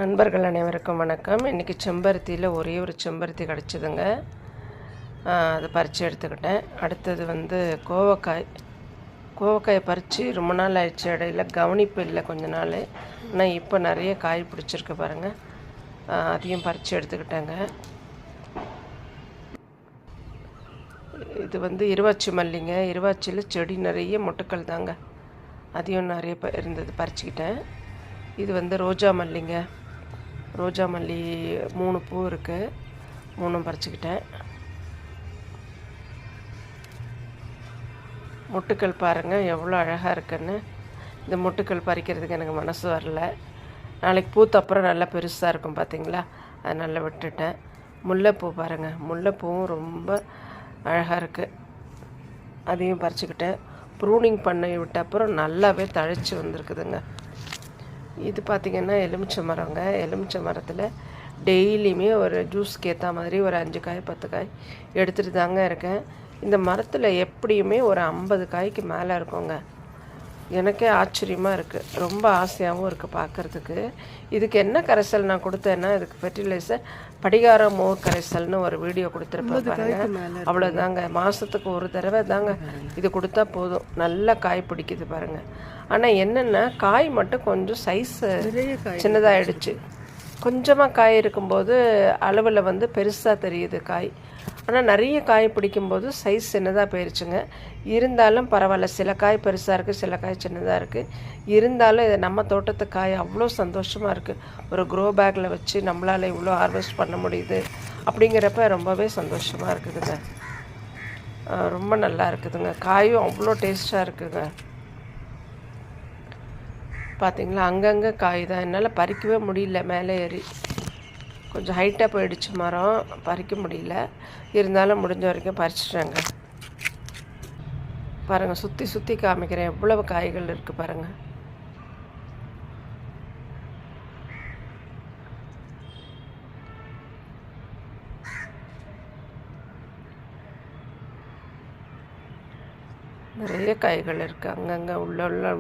நண்பர்கள் அனைவருக்கும் வணக்கம். இன்றைக்கி செம்பருத்தியில் ஒரே ஒரு செம்பருத்தி கிடச்சிதுங்க. அதை பறித்து எடுத்துக்கிட்டேன். அடுத்தது கோவக்காயை பறித்து ரொம்ப நாள் ஆயிடுச்சு. இடையில கவனிப்பு இல்லை கொஞ்ச நாள். ஆனால் இப்போ நிறைய காய் பிடிச்சிருக்கு பாருங்கள். அதையும் பறித்து எடுத்துக்கிட்டேங்க. இது இருவாச்சி மல்லிங்க. இருவாச்சியில் செடி நிறைய மொட்டுக்கள் தாங்க. அதையும் நிறைய இருந்தது, பறிச்சுக்கிட்டேன். இது ரோஜா மல்லிங்க. ரோஜா மல்லி 3 பூ இருக்குது, 3 பறிச்சுக்கிட்டேன். மொட்டுக்கள் பாருங்கள் எவ்வளோ அழகாக இருக்குன்னு. இந்த மொட்டுக்கள் பறிக்கிறதுக்கு எனக்கு மனசு வரல. நாளைக்கு பூத்த அப்புறம் நல்லா பெருசாக இருக்கும் பார்த்தீங்களா, அதை நல்லா விட்டுட்டேன். முல்லைப்பூ பாருங்கள், முல்லைப்பூவும் ரொம்ப அழகாக இருக்குது. அதையும் பறிச்சுக்கிட்டேன். ப்ரூனிங் பண்ணி விட்ட அப்புறம் நல்லாவே தழைச்சி வந்திருக்குதுங்க. இது பார்த்திங்கன்னா எலுமிச்சை மரங்க. எலுமிச்சை மரத்தில் டெய்லியுமே ஒரு ஜூஸ்க்கு ஏற்ற மாதிரி ஒரு 5 காய் 10 காய் எடுத்துகிட்டு தாங்க இருக்கேன். இந்த மரத்தில் எப்படியுமே ஒரு 50 காய்க்கு மேலே இருக்குங்க. எனக்கே ஆச்சரியமாக இருக்குது, ரொம்ப ஆசையாகவும் இருக்குது பார்க்குறதுக்கு. இதுக்கு என்ன கரைசல் நான் கொடுத்தேன்னா, இதுக்கு ஃபெர்டிலைசர் படிகார மோர் கரைசல்னு ஒரு வீடியோ கொடுத்துருப்பேன் பாருங்கள். அவ்வளோதாங்க. மாதத்துக்கு ஒரு தடவை தாங்க இது கொடுத்தா போதும், நல்லா காய் பிடிக்குது பாருங்கள். ஆனால் என்னென்னா, காய் மட்டும் கொஞ்சம் சைஸ் சின்னதாகிடுச்சு. கொஞ்சமாக காய் இருக்கும்போது அளவில் பெருசாக தெரியுது காய். ஆனால் நிறைய காய் பிடிக்கும்போது சைஸ் சின்னதாக போயிடுச்சுங்க. இருந்தாலும் பரவாயில்ல, சில காய் பெருசாக இருக்குது, சில காய் சின்னதாக இருக்குது. இருந்தாலும் இது நம்ம தோட்டத்து காய் அவ்வளோ சந்தோஷமாக இருக்குது. ஒரு க்ரோ பேக்கில் வச்சு நம்மளால் இவ்வளோ ஹார்வெஸ்ட் பண்ண முடியுது அப்படிங்கிறப்ப ரொம்பவே சந்தோஷமாக இருக்குதுங்க. ரொம்ப நல்லா இருக்குதுங்க. காயும் அவ்வளோ டேஸ்ட்டாக இருக்குதுங்க. பார்த்திங்களா, அங்கங்கே காய் தான். என்னால் பறிக்கவே முடியல. மேலே ஏறி கொஞ்சம் ஹைட்டாக போயிடுச்சு மரம், பறிக்க முடியல. இருந்தாலும் முடிஞ்ச வரைக்கும் பறிச்சிட்டாங்க. பாருங்கள், சுற்றி சுற்றி காமிக்கிறேன் எவ்வளவு காய்கள் இருக்குது பாருங்கள். நிறைய காய்கள் இருக்குது, அங்கங்கே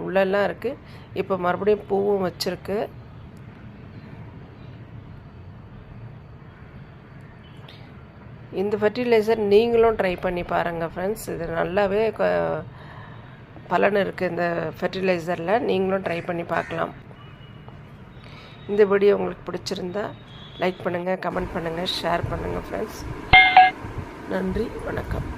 உள்ளெல்லாம் இருக்குது. இப்போ மறுபடியும் பூவும் வச்சுருக்கு. இந்த ஃபெர்டிலைசர் நீங்களும் ட்ரை பண்ணி பாருங்கள் ஃப்ரெண்ட்ஸ். இது நல்லாவே பலன் இருக்குது இந்த ஃபெர்டிலைசரில். நீங்களும் ட்ரை பண்ணி பார்க்கலாம். இந்த வீடியோ உங்களுக்கு பிடிச்சிருந்தா லைக் பண்ணுங்கள், கமெண்ட் பண்ணுங்கள், ஷேர் பண்ணுங்கள் ஃப்ரெண்ட்ஸ். நன்றி, வணக்கம்.